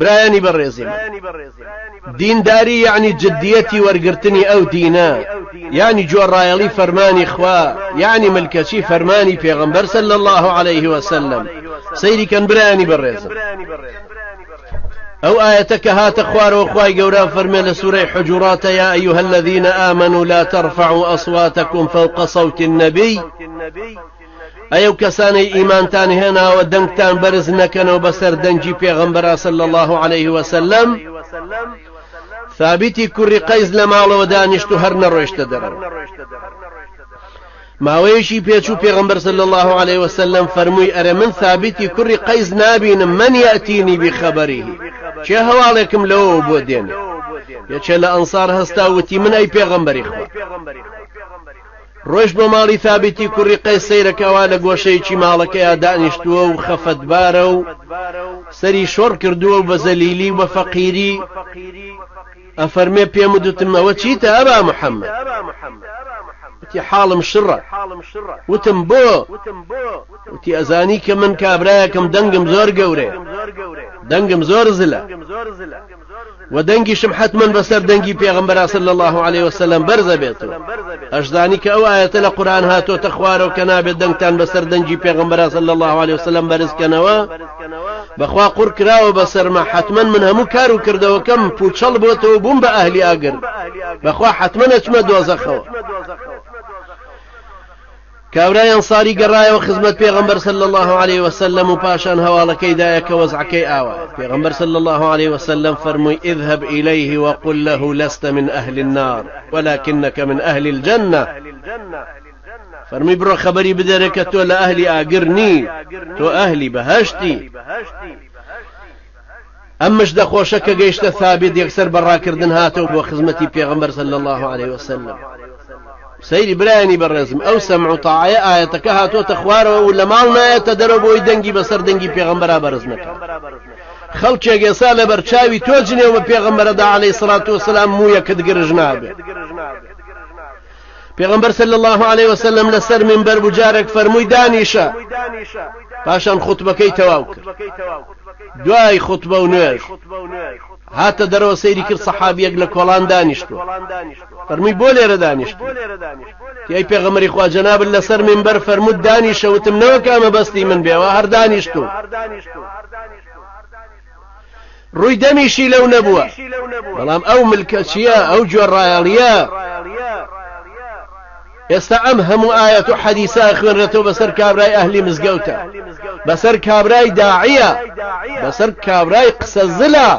برایانی بەڕێزم دینداری یعنی جدیەتی وەرگرتنی ئەو دینە، یعنی جۆڕایەڵی فەرمانی خوا، یعنی ملکەچی فەرمانی پێغەمبەر صلی الله عليه وسلم. سەیری کەن برایانی بەڕێزم. أو آية كهات خوار وخواي قورا فرمي لسورة حجرات يا أيها الذين آمنوا لا ترفعوا أصواتكم فوق صوت النبي. أيو كساني إيمان تاني هنا ودنكتان برزنكن وبسر دنجي بيغمبرا صلى الله عليه وسلم ثابتي كري قيز لما ودانشتو هرنا روشت درن ماوەیەشی پێچوو پێغەمبەر صلی الله عليه وسلم فەرمووی ئەرە من ثابتی کوڕی قەیز نابینم من یەتینی بخەبەریه چێ هەواڵێکم لەوە بۆ دێنێ. یەکێ لە ئەنسار هەستا وتی من ئەی پێغەمبەری خوا ڕۆژ بۆ ماڵی ثابتی کوڕی قەیز سەیرەکەوا لە گۆشەیەکی ماڵەکەیە دانیشتووە و خەفەتبارە و سەری شۆڕ کردووە و بە زەلیلی و بە فەقیری ئەفەرمێ پێم وتم ئەوە چیتە ئەبا محەممەد؟ وتی حاڵم شڕە. وتم بۆ؟ وتی ئەزانی کە من کابرایەکەم دەنگم زۆر گەورەیە، دەنگم زۆر زلە و دەنگیشم حتمما بەسەر دەنگی پێغەمبەر صلی الله عليه وسلم بەرزە بێتەوە. ئەشزانی کە ئەو ئاەتە لە قورئان هاتۆتە خوارەوە کە نابێت دەنگتان بەسەر دەنگی پێغەمبەر صلی الله عليه وسلم بەرزکەنەوە. بەخوا قوڕ کراوە بەسەرما حتمما من هەموو کار و کردەوەکەم پوچەڵ بۆتەوە بووم بە ئەهلی ئاگر، بەخوا حتمما ئەچمە دۆزەخەوە. کابرای ئەنساری گەڕایەوە خزمەت پێغەمبەر صلی الله عليه وسلم و پاشان هەواڵەکەی دایە کە وەزعەکەی ئاوە. پێغەمبەر صلی الله عليه وسلم فەرمووی اذهب إليه وقل له لست من أهل النار ولكنك من أهل الجنة. فەرمووی بڕۆ خەبەری بدەرێ کە تۆ لە ئەهلی ئاگر نی، تۆ ئەهلی بەهەشتی. ئەم مژدە خۆشە کە گەیشتە ثابت یەکسەر بەڕاکردن هاتەوە بۆ خزمەتی پێغەمبەر صلی الله عليه وسلم. سەیری برایانی بەڕێزم ئەو سەمع و تاعەیە ئاەتەکە هاتۆتە خوارەوە و لە ماڵ نایەتە دەرەوە بۆی دەنگی بەسەر دەنگی پێغەمبەرا بەرز نەکات. خەڵکێک ئێستا لە بەرچاوی تۆ جنێوە بە پێغەمبەرەدا عەلەیهی السەڵاتو وەسەلام موویەکت گرژ نابێت. پێغەمبەر صلی الله عليه وسلم لەسەر منبەر بوو جارێک فەرمووی دانیشە، پاشان خوتبەکەی تەواو کرد. دوای خوتبە و نوێژ هاتە دەرەوە سەیری کرد سەحابیەک لە کۆڵان دانیشتووە. فەرمووی بۆ لێرە دانیشتووە؟ تیای پێغەمبەری خوا جەنابن لەسەر منبەر فەرمووت دانیشە. وتم نەوە کامە بەستی من بێەوە هەر دانیشتووە. ڕووی دەمیشی لەو نەبووە، بەڵام ئەو ملکەچیە ئەو گوێڕایەڵیە. ئێستا ئەم هەموو ئاەت و حەدیسە خوێنرێتەوە بەسەر کابرای ئەهلی مزگەوتە، بەسەر کابرای داعیە، بەسەر کابرای قسە زلە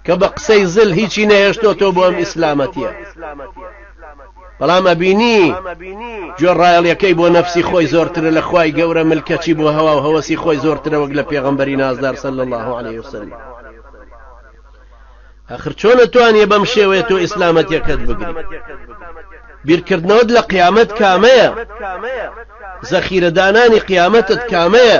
کە بە قسەی زل هیچی نەهێشتۆتەوە بۆ ئەم ئیسلامەتیە. بەڵام ئەبینی گوێڕایەڵیەکەی بۆ نەفسی خۆی زۆرترە لە خوای گەورە، ملکەچی بۆ هەوا و هەوەسی خۆی زۆرترە وەک لە پێغەمبەری نازدار صلی الله عليه وسلم. ئاخر چۆنە توانیە بەم شێوەیە تۆ ئیسلامەتیەکەت بگری؟ بیرکردنەوەت لە قیامەت کامەیە؟ زەخیرەدانانی قیامەتت کامەیە؟